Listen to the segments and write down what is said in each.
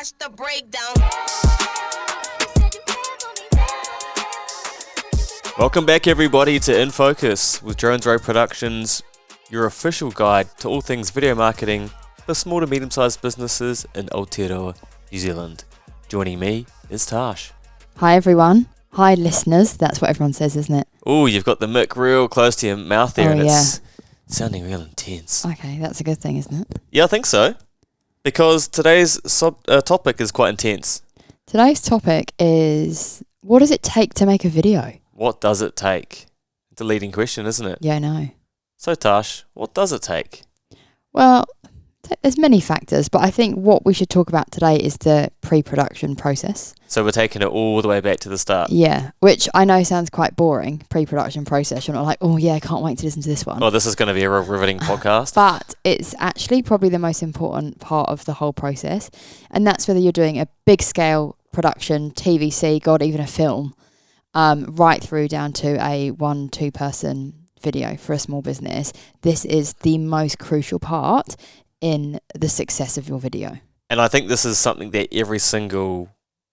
Watch the breakdown. Welcome back, everybody, to In Focus with Jones Road Productions, your official guide to all things video marketing for small to medium-sized businesses in Aotearoa, New Zealand. Joining me is Tash. Hi everyone. Hi listeners. That's what everyone says, isn't it? Oh, you've got the mic real close to your mouth there, and yeah. it's sounding real intense. Okay, that's a good thing, isn't it? Yeah, I think so. Because today's topic is quite intense. Today's topic is, what does it take to make a video? What does it take? It's a leading question, isn't it? Yeah, I know. So Tash, what does it take? Well, there's many factors, but I think what we should talk about today is the pre-production process. So we're taking it all the way back to the start. Yeah, which I know sounds quite boring, pre-production process. You're not like, oh yeah, I can't wait to listen to this one. Oh, this is going to be a real riveting podcast. But it's actually probably the most important part of the whole process. And that's whether you're doing a big scale production, TVC, God, even a film, right through down to a 1-2 person video for a small business. This is the most crucial part in the success of your video. And I think this is something that every single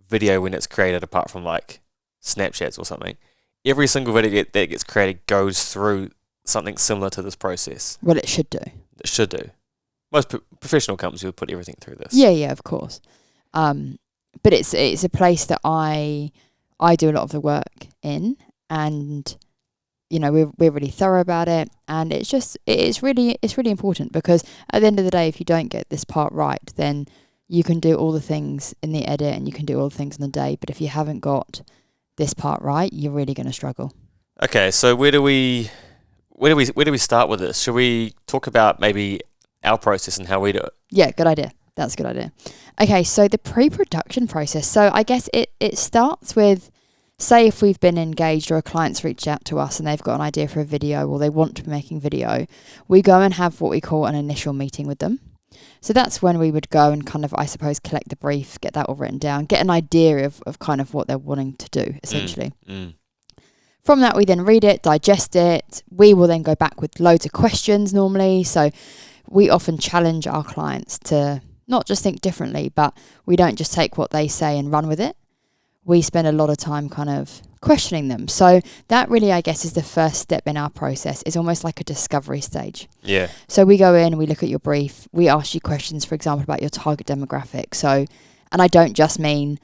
video when it's created, apart from like Snapchats or something, every single video that gets created goes through something similar to this process. Well, it should do. It should do. Most professional companies would put everything through this. Yeah, of course. But it's a place that I do a lot of the work in, and you know, we're really thorough about it, and it's really important, because at the end of the day, if you don't get this part right, then you can do all the things in the edit and you can do all the things in the day, but if you haven't got this part right, you're really going to struggle. Okay, so where do we start with this? Should we talk about maybe our process and how we do it? Yeah, good idea. That's a good idea. Okay, so the pre-production process. So I guess it starts with, say if we've been engaged or a client's reached out to us and they've got an idea for a video or they want to be making video, we go and have what we call an initial meeting with them. So that's when we would go and kind of, I suppose, collect the brief, get that all written down, get an idea of kind of what they're wanting to do, essentially. From that, we then read it, digest it. We will then go back with loads of questions normally. So we often challenge our clients to not just think differently, but we don't just take what they say and run with it. We spend a lot of time kind of questioning them. So that really, I guess, is the first step in our process. It's almost like a discovery stage. Yeah. So we go in, we look at your brief, we ask you questions, for example, about your target demographic. So, and I don't just mean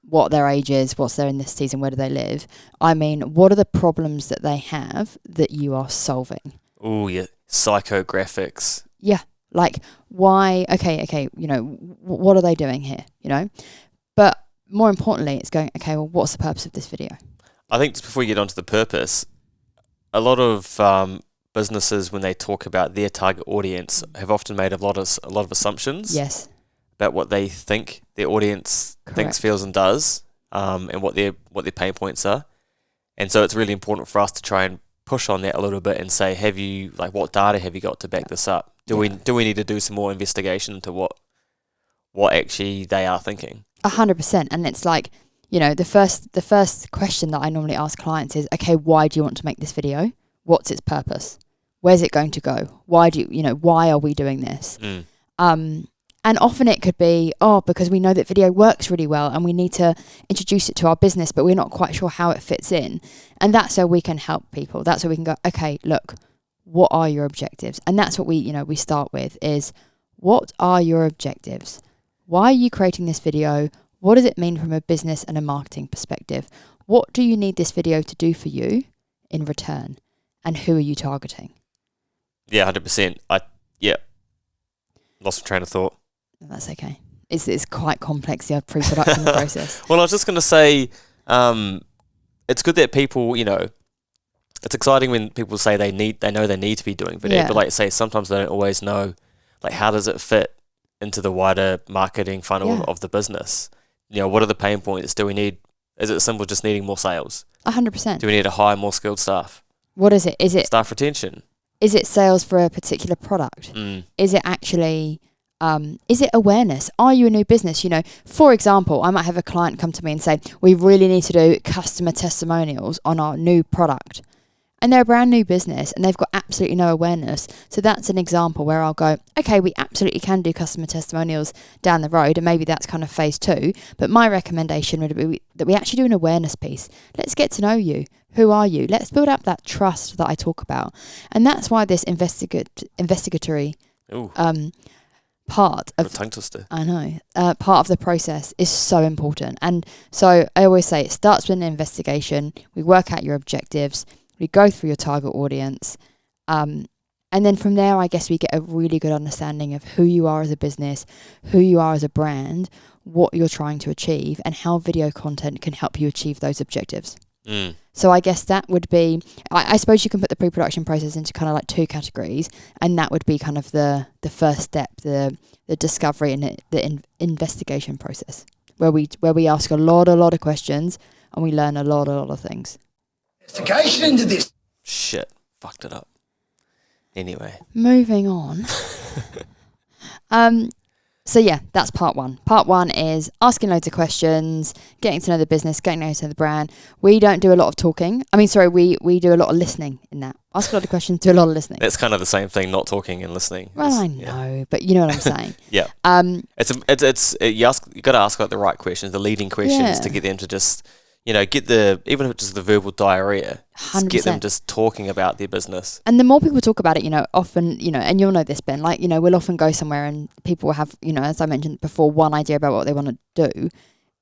what their age is, what's their ethnicities, and where do they live. I mean, what are the problems that they have that you are solving? Oh, yeah. Psychographics. Yeah. Like, why, okay, you know, what are they doing here, you know? But more importantly, it's going, okay, well, what's the purpose of this video? I think just before you get onto the purpose, a lot of businesses, when they talk about their target audience, have often made a lot of assumptions. Yes. About what they think their audience thinks, feels, and does, and what their pain points are. And so it's really important for us to try and push on that a little bit and say, what data have you got to back this up? Do we need to do some more investigation into what actually they are thinking? 100%. And it's like, you know, the first question that I normally ask clients is, okay, why do you want to make this video? What's its purpose? Where's it going to go? Why are we doing this? And often it could be, because we know that video works really well and we need to introduce it to our business, but we're not quite sure how it fits in. And that's where we can help people. That's where we can go, okay, look, what are your objectives? And that's what we start with is, what are your objectives? Why are you creating this video? What does it mean from a business and a marketing perspective? What do you need this video to do for you in return? And who are you targeting? Yeah, 100%. Lost my train of thought. That's okay. It's quite complex, the pre-production process. Well, I was just going to say, it's good that people, you know, it's exciting when people say they know they need to be doing video, but like say, sometimes they don't always know, like, how does it fit into the wider marketing funnel of the business? You know, what are the pain points? Is it simple just needing more sales? 100%. Do we need to hire more skilled staff? What is it? Is it staff retention? Is it sales for a particular product? Is it actually, is it awareness? Are you a new business? You know, for example, I might have a client come to me and say, we really need to do customer testimonials on our new product. and they're a brand new business and they've got absolutely no awareness. So that's an example where I'll go, okay, we absolutely can do customer testimonials down the road, and maybe that's kind of phase 2. But my recommendation would be that we actually do an awareness piece. Let's get to know you. Who are you? Let's build up that trust that I talk about. And that's why this investigatory part of tongue twister. I know. Part of the process is so important. And so I always say it starts with an investigation. We work out your objectives. We go through your target audience. And then from there, I guess we get a really good understanding of who you are as a business, who you are as a brand, what you're trying to achieve, and how video content can help you achieve those objectives. So I guess that would be, I suppose you can put the pre-production process into kind of like 2 categories, and that would be kind of the first step, the discovery and the investigation process, where we ask a lot of questions and we learn a lot of things. Investigation into this. Shit, fucked it up. Anyway. Moving on. So yeah, that's part 1. Part 1 is asking loads of questions, getting to know the business, getting to know the brand. We don't do a lot of talking. We do a lot of listening in that. Ask a lot of questions, do a lot of listening. That's kind of the same thing, not talking and listening. Well, I know, but you know what I'm saying. Yeah. You got to ask like the right questions, the leading questions to get them to just, get even if it's just the verbal diarrhea, just get them just talking about their business. And the more people talk about it, often, and you'll know this, Ben, like, we'll often go somewhere and people will have, as I mentioned before, one idea about what they want to do.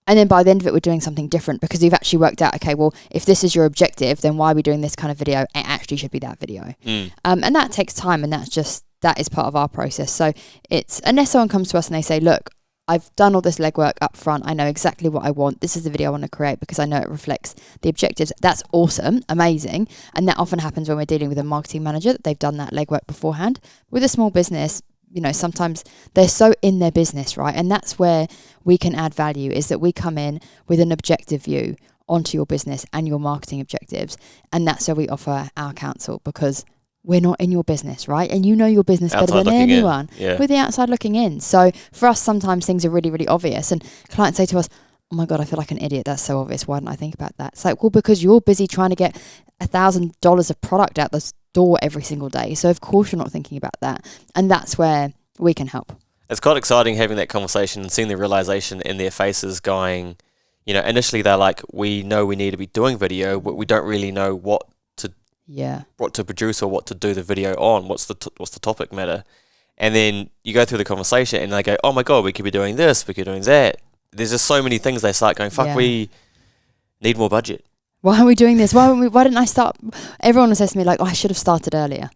And then by the end of it, we're doing something different because we've actually worked out, okay, well, if this is your objective, then why are we doing this kind of video? It actually should be that video. And that takes time, and that is part of our process. So it's, unless someone comes to us and they say, look, I've done all this legwork up front. I know exactly what I want. This is the video I want to create because I know it reflects the objectives. That's awesome, amazing. And that often happens when we're dealing with a marketing manager, that they've done that legwork beforehand. With a small business, sometimes they're so in their business, right? And that's where we can add value, is that we come in with an objective view onto your business and your marketing objectives. And that's where we offer our counsel, because we're not in your business, right? And you know your business better than anyone. We're the outside looking in. So for us, sometimes things are really, really obvious. And clients say to us, oh my God, I feel like an idiot. That's so obvious. Why didn't I think about that? It's like, well, because you're busy trying to get $1,000 of product out the door every single day. So of course you're not thinking about that. And that's where we can help. It's quite exciting having that conversation and seeing the realization in their faces going, initially they're like, we know we need to be doing video, but we don't really know what to produce or what to do the video on, what's the topic matter. And then you go through the conversation and they go, oh my God, we could be doing this, we could be doing that. There's just so many things they start going, fuck, we need more budget. Why are we doing this? Why didn't I start? Everyone says to me like, oh, I should have started earlier.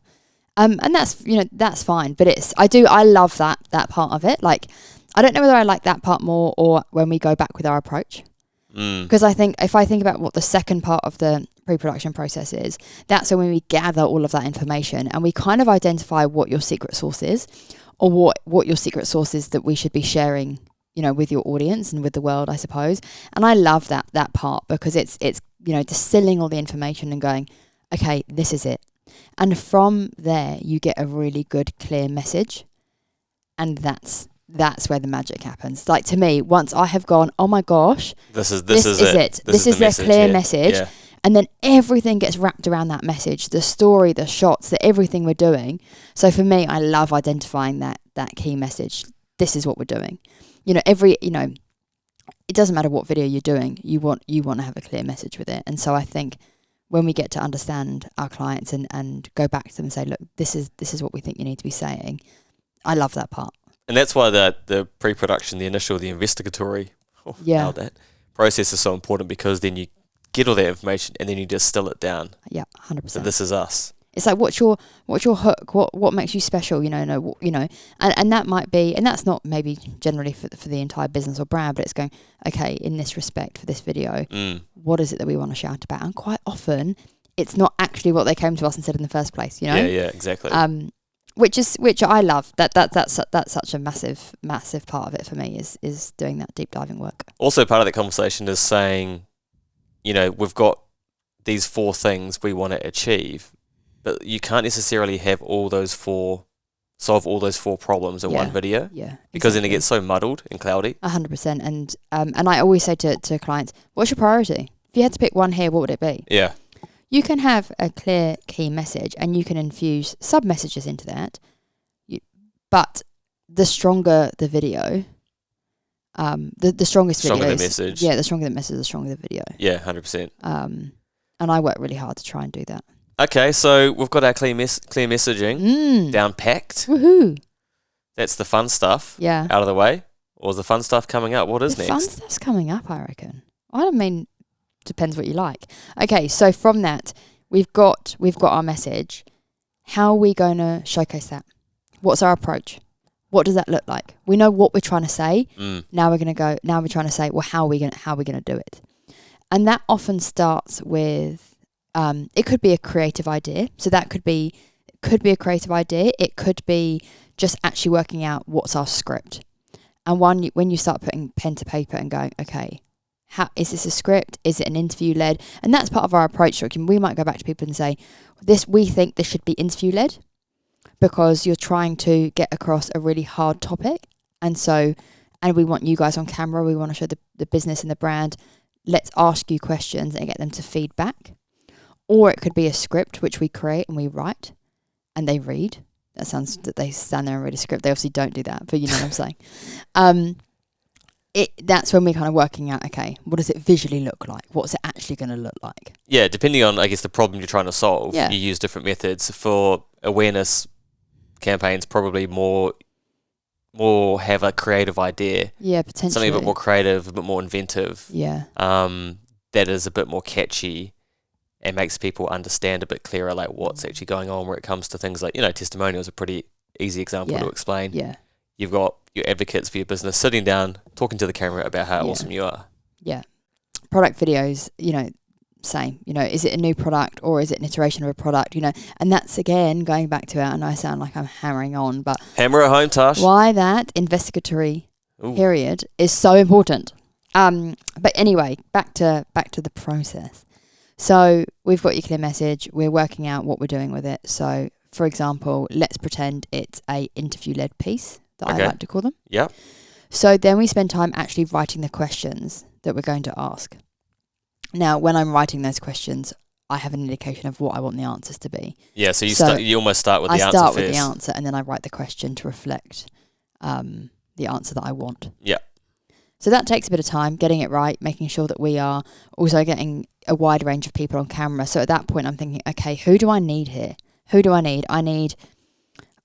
And that's, that's fine. But I love that part of it. Like, I don't know whether I like that part more or when we go back with our approach. Because I think if I think about what the second part of the pre-production process is, that's when we gather all of that information and we kind of identify what your secret sauce is, or what your secret sauce is that we should be sharing, with your audience and with the world, I suppose. And I love that part because it's distilling all the information and going, okay, this is it. And from there, you get a really good, clear message. And that's where the magic happens. Like, to me, once I have gone, oh my gosh, this is it. This is their clear message. Yeah. And then everything gets wrapped around that message, the story, the shots, everything we're doing. So for me, I love identifying that key message. This is what we're doing. It doesn't matter what video you're doing. You want to have a clear message with it. And so I think when we get to understand our clients and go back to them and say, look, this is what we think you need to be saying. I love that part. And that's why the pre-production, the investigatory process is so important, because then you get all that information and then you distill it down. Yeah, 100%. So this is us. It's like, what's your hook? What makes you special? And that might be, and that's not maybe generally for the entire business or brand, but it's going, okay, in this respect for this video, what is it that we want to shout about? And quite often, it's not actually what they came to us and said in the first place. Yeah, exactly. Which I love. That's such a massive part of it for me is doing that deep diving work. Also, part of that conversation is saying, we've got these 4 things we want to achieve, but you can't necessarily have solve all those 4 problems in one video. Yeah, because then it gets so muddled and cloudy. 100%. And I always say to clients, what's your priority? If you had to pick one here, what would it be? Yeah. You can have a clear key message and you can infuse sub-messages into that. But the stronger the video, the strongest video Stronger is... the message. Yeah, the stronger the message, the stronger the video. Yeah, 100%. And I work really hard to try and do that. Okay, so we've got our clear messaging down packed. Woohoo! That's the fun stuff out of the way. Or is the fun stuff coming up? What is The next? fun stuff's coming up, I reckon. I mean, depends what you like. Okay, so from that, we've got our message. How are we going to showcase that? What's our approach? What does that look like? We know what we're trying to say. Now we're trying to say, well, how are we going to do it? And that often starts with, it could be a creative idea. So that could be a creative idea. It could be just actually working out what's our script. And when you start putting pen to paper and going, okay, how is this a script? Is it an interview led? And that's part of our approach structure. We might go back to people and say, we think this should be interview led because you're trying to get across a really hard topic. And we want you guys on camera. We want to show the business and the brand. Let's ask you questions and get them to feed back. Or it could be a script which we create and we write and they read. That sounds that they stand there and read a script. They obviously don't do that, but you know what I'm saying. That's when we're kind of working out, okay, what does it visually look like? What's it actually going to look like? Yeah, depending on, I guess, the problem you're trying to solve, you use different methods. For awareness campaigns, probably more have a creative idea. Yeah, potentially. Something a bit more creative, a bit more inventive. Yeah. That is a bit more catchy and makes people understand a bit clearer, like what's actually going on where it comes to things like, testimonials are a pretty easy example to explain. Yeah. You've got your advocates for your business sitting down, talking to the camera about how awesome you are. Yeah. Product videos, same. Is it a new product or is it an iteration of a product? And that's, again, going back to it, and I sound like I'm hammering on, but... Hammer at home, Tash. Why that investigatory period is so important. But anyway, back to the process. So we've got your clear message. We're working out what we're doing with it. So, for example, let's pretend it's a interview-led piece that I like to call them. Yeah. So then we spend time actually writing the questions that we're going to ask. Now, when I'm writing those questions, I have an indication of what I want the answers to be. Yeah, so you almost start with the answer first. I start with the answer and then I write the question to reflect the answer that I want. Yeah. So that takes a bit of time, getting it right, making sure that we are also getting a wide range of people on camera. So at that point, I'm thinking, okay, who do I need here? Who do I need? I need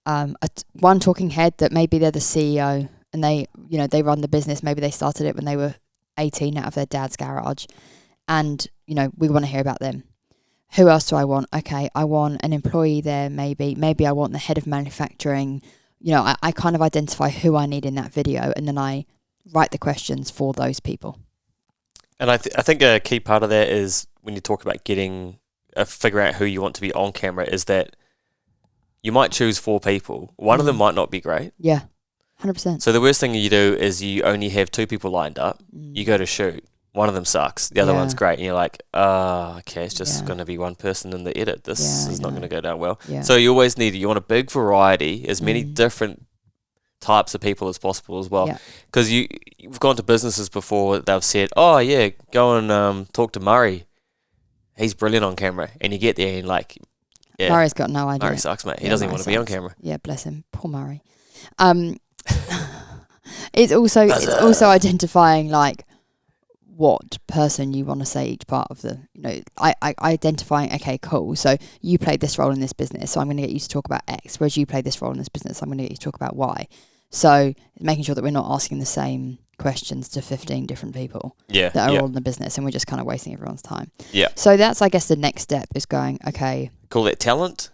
one talking head that maybe they're the CEO and they run the business. Maybe they started it when they were 18 out of their dad's garage. And, we want to hear about them. Who else do I want? Okay, I want an employee there maybe. Maybe I want the head of manufacturing. I kind of identify who I need in that video and then I write the questions for those people. And I think a key part of that is when you talk about figuring out who you want to be on camera is that you might choose 4 people. One of them might not be great. Yeah, 100%. So the worst thing you do is you only have 2 people lined up. You go to shoot. One of them sucks. The other one's great. And you're like, okay, it's just going to be one person in the edit. This is not going to go down well. Yeah. So you always you want a big variety, as many different types of people as possible as well. Because you've gone to businesses before, they've said, oh yeah, go and talk to Murray. He's brilliant on camera. And you get there and Murray's got no idea. Murray sucks, mate. He doesn't even want to be on camera. Yeah, bless him. Poor Murray. It's also identifying what person you want to say each part of the, I identifying, okay, cool. So you played this role in this business, so I'm going to get you to talk about X, whereas you played this role in this business, so I'm going to get you to talk about Y. So making sure that we're not asking the same questions to 15 different people that are all in the business and we're just kind of wasting everyone's time. Yeah. So that's, I guess, the next step is going, okay. Call that talent?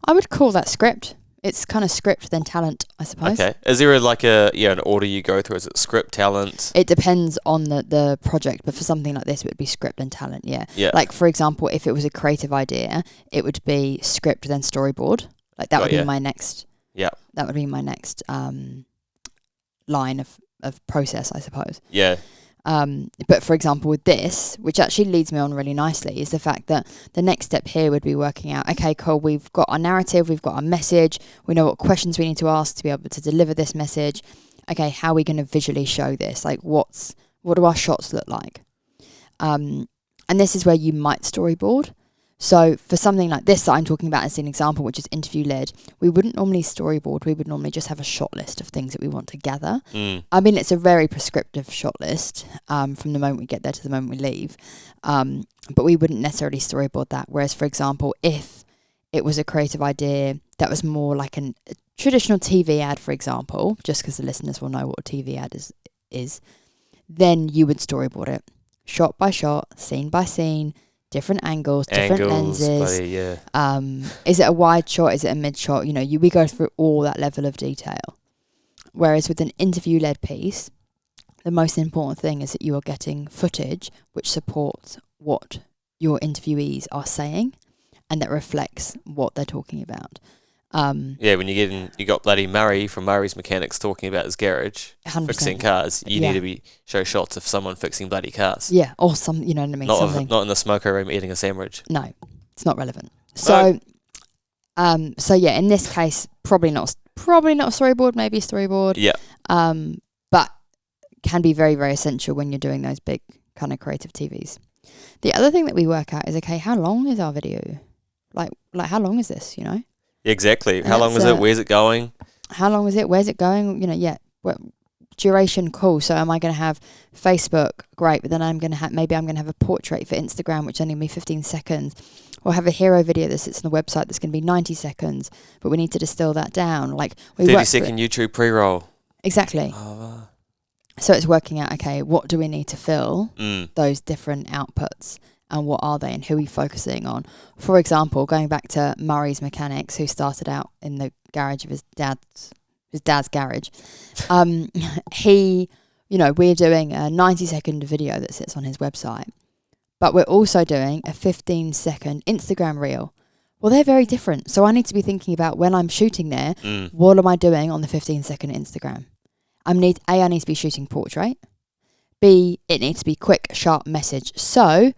I would call that script. It's kind of script then talent, I suppose. Okay. Is there an order you go through? Is it script, talent? It depends on the project, but for something like this, it would be script and talent, yeah. Like, for example, if it was a creative idea, it would be script then storyboard. Like, that would be my next... Yeah. That would be my next line of process, I suppose. Yeah. But for example, with this, which actually leads me on really nicely, is the fact that the next step here would be working out, okay, cool, we've got our narrative, we've got our message, we know what questions we need to ask to be able to deliver this message. Okay, how are we going to visually show this? Like, what do our shots look like? And this is where you might storyboard. So for something like this that I'm talking about as an example, which is interview led, we wouldn't normally storyboard. We would normally just have a shot list of things that we want to gather. I mean, it's a very prescriptive shot list from the moment we get there to the moment we leave. But we wouldn't necessarily storyboard that. Whereas, for example, if it was a creative idea that was more like a traditional TV ad, for example, just because the listeners will know what a TV ad is, then you would storyboard it shot by shot, scene by scene, different angles, different lenses. Buddy, yeah. Is it a wide shot? Is it a mid shot? You know, we go through all that level of detail. Whereas with an interview-led piece, the most important thing is that you are getting footage which supports what your interviewees are saying and that reflects what they're talking about. Yeah, when you got bloody Murray from Murray's Mechanics talking about his garage 100%. fixing cars. You need to show shots of someone fixing bloody cars. Yeah, or some, you know what I mean. Not in the smoker room eating a sandwich. No, it's not relevant. So, so yeah, in this case, probably not storyboard, maybe storyboard. Yeah. But can be very, very essential when you're doing those big kind of creative TVs. The other thing that we work out is, okay, how long is our video? Like how long is this? You know. Exactly. How long is it? Where's it going? How long is it? Where's it going? You know, duration, cool. So am I going to have Facebook? Great. But then I'm going to have a portrait for Instagram, which is only going to be 15 seconds. Or have a hero video that sits on the website that's going to be 90 seconds. But we need to distill that down. Like 30-second YouTube pre-roll. Exactly. Oh. So it's working out, okay, what do we need to fill those different outputs? And what are they and who are we focusing on? For example, going back to Murray's Mechanics, who started out in the garage of his dad's garage. We're doing a 90-second video that sits on his website. But we're also doing a 15-second Instagram reel. Well, they're very different. So I need to be thinking about when I'm shooting there, what am I doing on the 15-second Instagram? I need to be shooting portrait. B, it needs to be quick, sharp message. So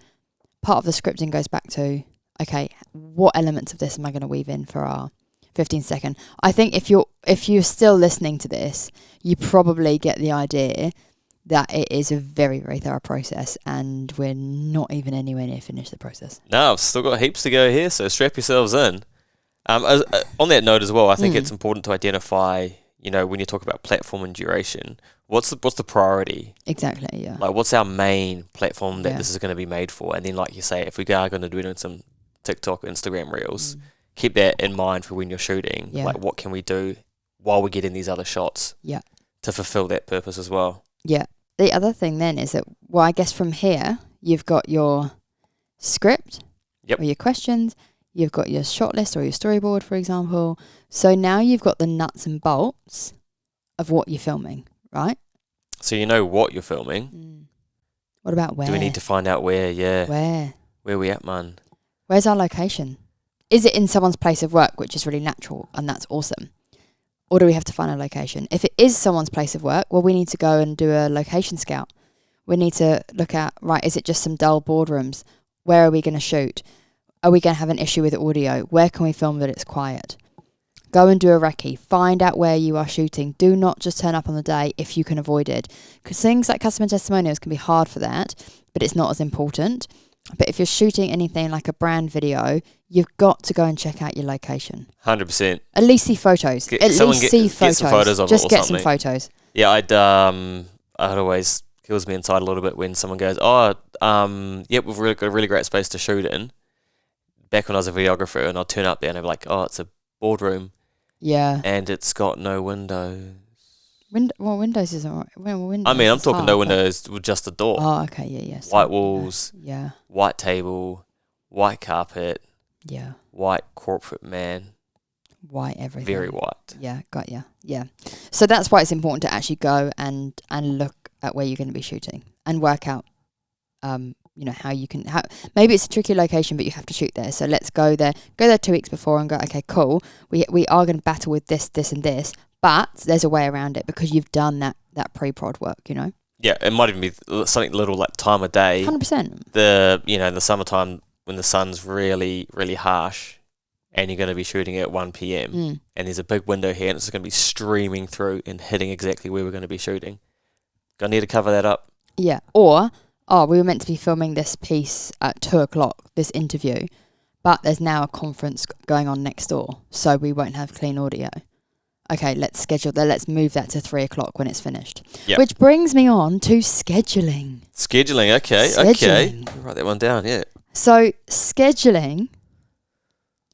part of the scripting goes back to, okay, what elements of this am I going to weave in for our 15-second? I think if you're still listening to this, you probably get the idea that it is a very, very thorough process and we're not even anywhere near finished the process. No, I've still got heaps to go here, so strap yourselves in. On that note as well, I think it's important to identify, you know, when you talk about platform and duration, what's the priority? Exactly, yeah. Like, what's our main platform that this is going to be made for? And then, like you say, if we are going to be doing some TikTok, Instagram reels, keep that in mind for when you're shooting. Yeah. Like, what can we do while we're getting these other shots to fulfill that purpose as well? Yeah. The other thing then is that, well, I guess from here, you've got your script or your questions, you've got your shot list or your storyboard, for example. So now you've got the nuts and bolts of what you're filming, right? So you know what you're filming. What about where? Do we need to find out where? Yeah. Where we at, man? Where's our location? Is it in someone's place of work, which is really natural and that's awesome? Or do we have to find a location? If it is someone's place of work, well, we need to go and do a location scout. We need to look at, right, is it just some dull boardrooms? Where are we going to shoot? Are we going to have an issue with audio? Where can we film that it's quiet? Go and do a recce. Find out where you are shooting. Do not just turn up on the day if you can avoid it. Because things like customer testimonials can be hard for that, but it's not as important. But if you're shooting anything like a brand video, you've got to go and check out your location. 100%. At least see photos. Get some photos of just it or get something. some photos. Yeah, it always kills me inside a little bit when someone goes, we've really got a really great space to shoot in. Back when I was a videographer, and I'd turn up there and I'd be like, oh, it's a boardroom. Yeah. And it's got no windows. Windows isn't right. Windows I mean, I'm talking no windows with just a door. Oh, okay, yeah. White walls. Yeah. White table. White carpet. Yeah. White corporate man. White everything. Very white. Yeah, got ya. Yeah. So that's why it's important to actually go and look at where you're going to be shooting and work out, how you can. Maybe it's a tricky location, but you have to shoot there. So let's go there. Go there 2 weeks before and go. Okay, cool. We are going to battle with this, and this. But there's a way around it because you've done that pre-prod work, you know? Yeah, it might even be something little like time of day. 100%. The summertime when the sun's really, really harsh and you're going to be shooting at 1 p.m. And there's a big window here and it's going to be streaming through and hitting exactly where we're going to be shooting. Gonna need to cover that up. Yeah. Or, we were meant to be filming this piece at 2:00, this interview, but there's now a conference going on next door, so we won't have clean audio. Okay, let's move that to 3 o'clock when it's finished. Yep. Which brings me on to scheduling. Scheduling, okay. Scheduling. Write that one down, yeah. So scheduling,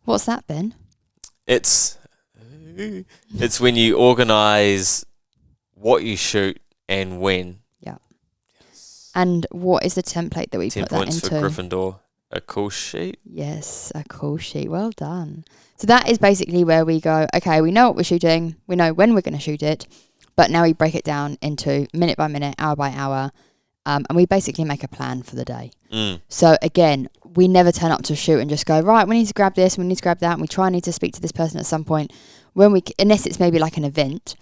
what's that, Ben? It's when you organise what you shoot and when. Yeah. And what is the template that we 10 put that points into? for Gryffindor. A call sheet. Yes, a call sheet. Well done. So that is basically where we go, okay, we know what we're shooting, we know when we're going to shoot it, but now we break it down into minute by minute, hour by hour, and we basically make a plan for the day. So again, we never turn up to a shoot and just go, right, we need to grab this, we need to grab that, and we need to speak to this person at some point. Unless it's maybe like an event,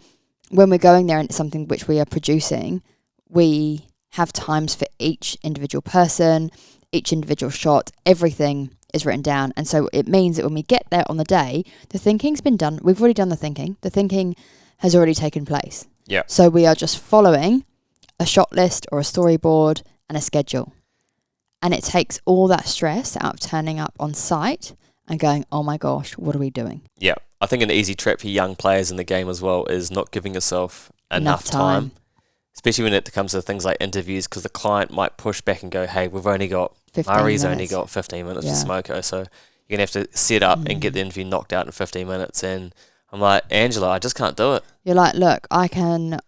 when we're going there and it's something which we are producing, we have times for each individual person, each individual shot, everything is written down. And so it means that when we get there on the day, the thinking's been done. We've already done the thinking. The thinking has already taken place. Yeah. So we are just following a shot list or a storyboard and a schedule. And it takes all that stress out of turning up on site and going, oh my gosh, what are we doing? Yeah. I think an easy trap for young players in the game as well is not giving yourself enough time. Especially when it comes to things like interviews, because the client might push back and go, hey, Murray's only got 15 minutes for Smoko, so you're going to have to set up and get the interview knocked out in 15 minutes. And I'm like, Angela, I just can't do it. You're like, look, I can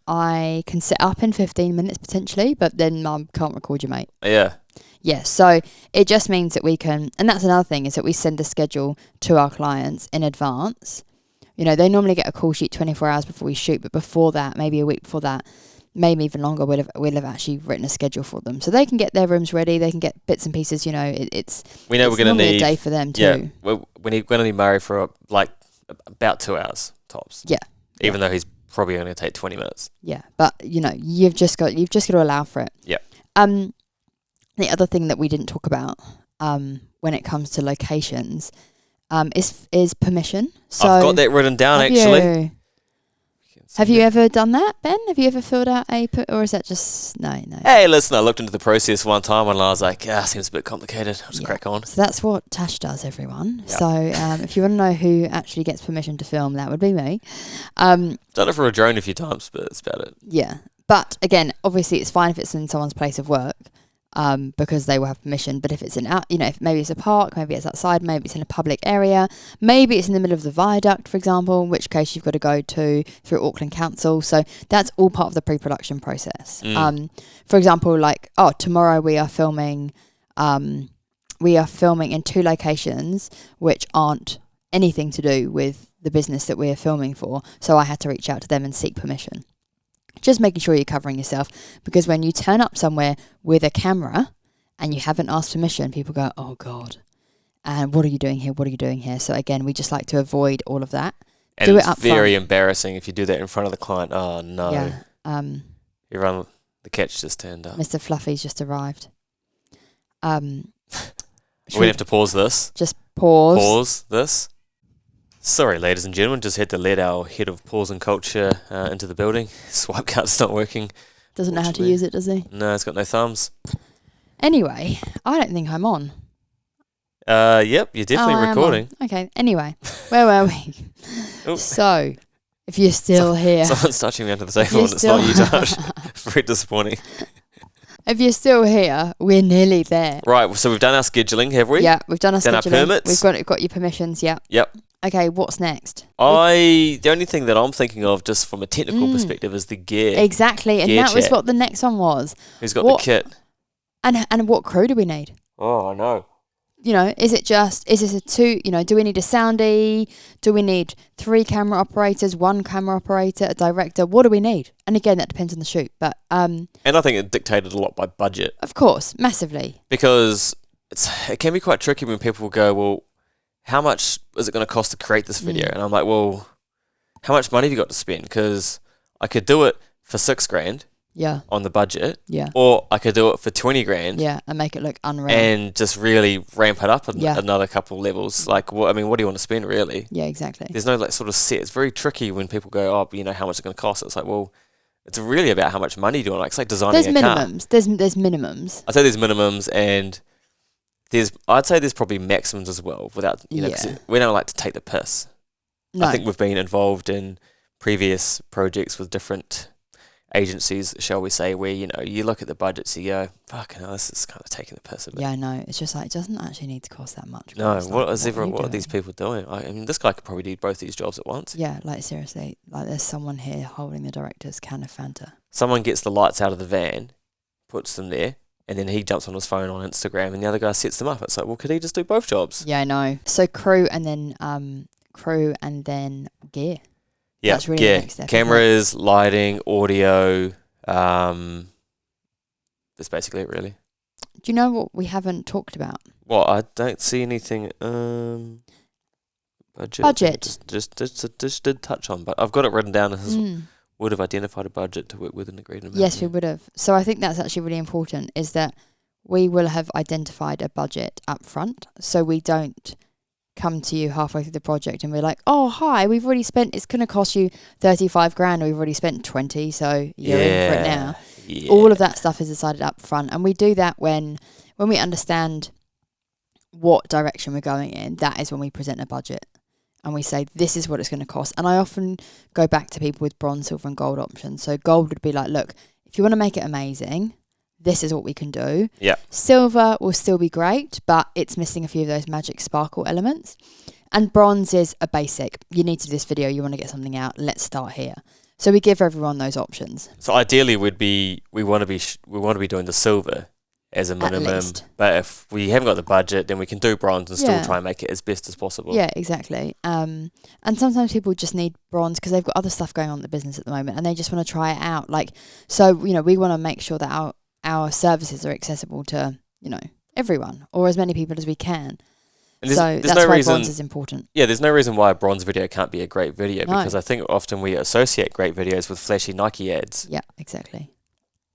set up in 15 minutes potentially, but then I can't record you, mate. Yeah. Yeah, so it just means that we can, and that's another thing, is that we send a schedule to our clients in advance. You know, they normally get a call sheet 24 hours before we shoot, but before that, maybe a week before that, maybe even longer, we'll have actually written a schedule for them, so they can get their rooms ready. They can get bits and pieces. You know, we know we're going to need a day for them too. Yeah, we're going to need Murray for about 2 hours tops. Yeah, even though he's probably only going to take 20 minutes. Yeah, but you know, you've just got to allow for it. Yeah. The other thing that we didn't talk about when it comes to locations is permission. So I've got that written down actually. Have you ever done that, Ben? Have you ever filled out or is that just no? Hey, listen, I looked into the process one time and I was like, seems a bit complicated. I'll just crack on. So that's what Tash does, everyone. Yep. So if you want to know who actually gets permission to film, that would be me. Done it for a drone a few times, but that's about it. Yeah, but again, obviously, it's fine if it's in someone's place of work. Because they will have permission. But if it's if maybe it's a park, maybe it's outside, maybe it's in a public area, maybe it's in the middle of the viaduct, for example, in which case you've got to go through Auckland Council. So that's all part of the pre-production process. For example, tomorrow we are filming in 2 locations which aren't anything to do with the business that we are filming for. So I had to reach out to them and seek permission. Just making sure you're covering yourself, because when you turn up somewhere with a camera and you haven't asked permission, people go, oh God, and what are you doing here? What are you doing here? So again, we just like to avoid all of that. And do it's it up very front. embarrassing if you do that in front of the client. Oh no. Yeah. The catch just turned up. Mr. Fluffy's just arrived. We're going to have to pause this. Just pause. Pause this. Sorry, ladies and gentlemen, just had to let our head of pause and culture into the building. Swipe card's not working. Doesn't know how to use it, does he? No, it's got no thumbs. Anyway, I don't think I'm on. Yep, you're definitely recording. Okay, anyway, where were we? So, if you're still here... Someone's touching me under the table and it's not you, Tash. Very disappointing. If you're still here, we're nearly there. Right, so we've done our scheduling, have we? Yeah, we've done our scheduling. Our permits? We've got your permissions, yeah. Yep. Okay, what's next? The only thing that I'm thinking of, just from a technical perspective, is the gear. Exactly, and that was what the next one was. Who's got the kit? And what crew do we need? Oh, I know. You know, is this a 2, do we need a soundie? Do we need 3 camera operators, 1 camera operator, a director? What do we need? And again, that depends on the shoot. But and I think it dictated a lot by budget. Of course, massively. Because it can be quite tricky when people go, well, how much is it going to cost to create this video? And I'm like, well, how much money have you got to spend? Because I could do it for $6,000 on the budget. Yeah. Or I could do it for $20,000. Yeah, and make it look unreal. And just really ramp it up another couple of levels. Like, what do you want to spend, really? Yeah, exactly. There's no sort of set. It's very tricky when people go, oh, how much it's going to cost? It's like, well, it's really about how much money do you want. It's like designing a car. There's minimums. There's minimums. I'd say there's minimums, and I'd say there's probably maximums as well, without, 'cause we don't like to take the piss. No. I think we've been involved in previous projects with different agencies, shall we say, where, you look at the budgets, you go, fucking hell, this is kind of taking the piss a bit. Yeah, I know. It's just like, it doesn't actually need to cost that much. No, It's what like, are these people doing? I mean, this guy could probably do both these jobs at once. Yeah, like seriously, like there's someone here holding the director's can of Fanta. Someone gets the lights out of the van, puts them there, and then he jumps on his phone on Instagram, and the other guy sets them up. It's like, well, could he just do both jobs? Yeah, I know. So crew and then gear. Yeah, That's really the next step, isn't it? cameras, lighting, audio. That's basically it, really. Do you know what we haven't talked about? Well, I don't see anything. Budget. Just did touch on, but I've got it written down as would have identified a budget to work with and agreed amount. Yes, we would have. So I think that's actually really important, is that we will have identified a budget up front, so we don't come to you halfway through the project and we're like, oh, hi, we've already spent, it's going to cost you 35 grand, or we've already spent 20, so you're in for it now. Yeah. All of that stuff is decided up front, and we do that when we understand what direction we're going in. That is when we present a budget and we say, this is what it's going to cost. And I often go back to people with bronze, silver and gold options. So gold would be like, look, if you want to make it amazing, this is what we can do. Yeah. Silver will still be great, but it's missing a few of those magic sparkle elements. And bronze is a basic. You need to do this video, you want to get something out, let's start here. So we give everyone those options. So ideally, we want to be doing the silver as a minimum. But if we haven't got the budget, then we can do bronze and still try and make it as best as possible. Yeah, exactly. And sometimes people just need bronze because they've got other stuff going on in the business at the moment, and they just want to try it out. Like, so we want to make sure that our services are accessible to everyone, or as many people as we can. And so that's why bronze is important. Yeah, there's no reason why a bronze video can't be a great video, because I think often we associate great videos with flashy Nike ads. Yeah, exactly.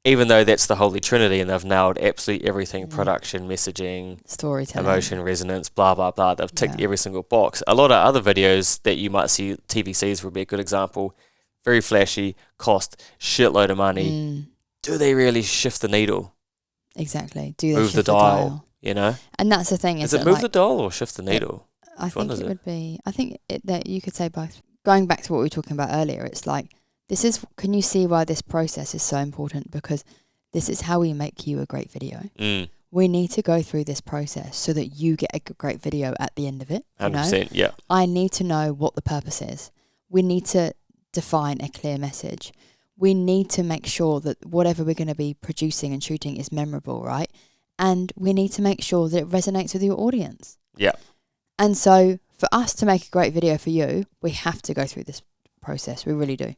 Even though that's the holy trinity and they've nailed absolutely everything, production, messaging, storytelling, emotion, resonance, blah, blah, blah. They've ticked every single box. A lot of other videos that you might see, TVCs would be a good example, very flashy, cost shitload of money. Do they really shift the needle? Exactly. Do they move shift the dial? And that's the thing. Is it move the dial or shift the needle? I think it would be. I think that you could say both. Going back to what we were talking about earlier, it's like, can you see why this process is so important? Because this is how we make you a great video. We need to go through this process so that you get a great video at the end of it. 100%, yeah. I need to know what the purpose is. We need to define a clear message. We need to make sure that whatever we're going to be producing and shooting is memorable, right? And we need to make sure that it resonates with your audience. Yeah. And so for us to make a great video for you, we have to go through this process. We really do.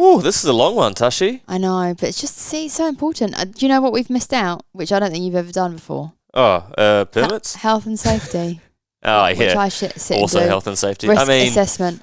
Oh, this is a long one, Tashi. I know, but it's just, so important. Do you know what we've missed out, which I don't think you've ever done before? Oh, permits? Health and safety. Oh, yeah. Which I sit also and do. Health and safety. Risk assessment.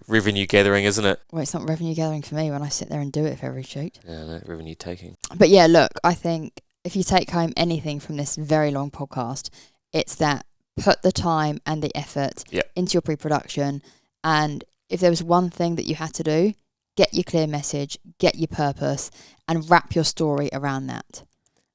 Revenue gathering, isn't it? Well, it's not revenue gathering for me when I sit there and do it for every shoot. Yeah, no, revenue taking. But yeah, look, I think if you take home anything from this very long podcast, it's that put the time and the effort into your pre-production. And if there was one thing that you had to do, get your clear message, get your purpose, and wrap your story around that.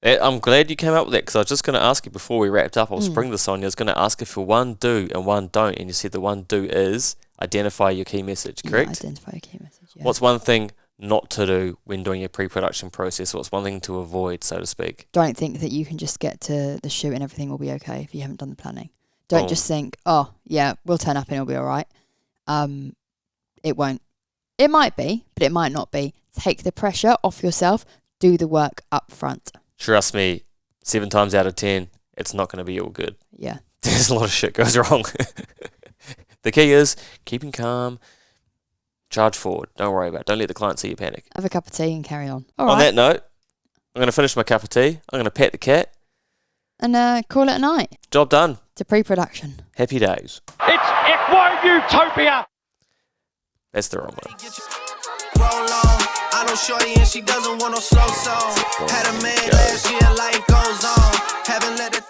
I'm glad you came up with that, because I was just going to ask you before we wrapped up. I'll spring this on you. I was going to ask you for one do and one don't, and you said the one do is identify your key message, correct? Yeah, identify your key message, yeah. What's one thing not to do when doing your pre-production process? What's one thing to avoid, so to speak? Don't think that you can just get to the shoot and everything will be okay if you haven't done the planning. Don't just think, oh, yeah, we'll turn up and it'll be all right. It won't. It might be, but it might not be. Take the pressure off yourself. Do the work up front. Trust me, 7 times out of 10, it's not going to be all good. Yeah. There's a lot of shit goes wrong. The key is keeping calm, charge forward. Don't worry about it. Don't let the client see you panic. Have a cup of tea and carry on. On that note, I'm going to finish my cup of tea. I'm going to pet the cat. And call it a night. Job done. To pre-production. Happy days. It's Equine Utopia. That's the wrong one. Roll on. I know shorty and she doesn't want no slow song. Had a man last year, life goes on. Haven't let it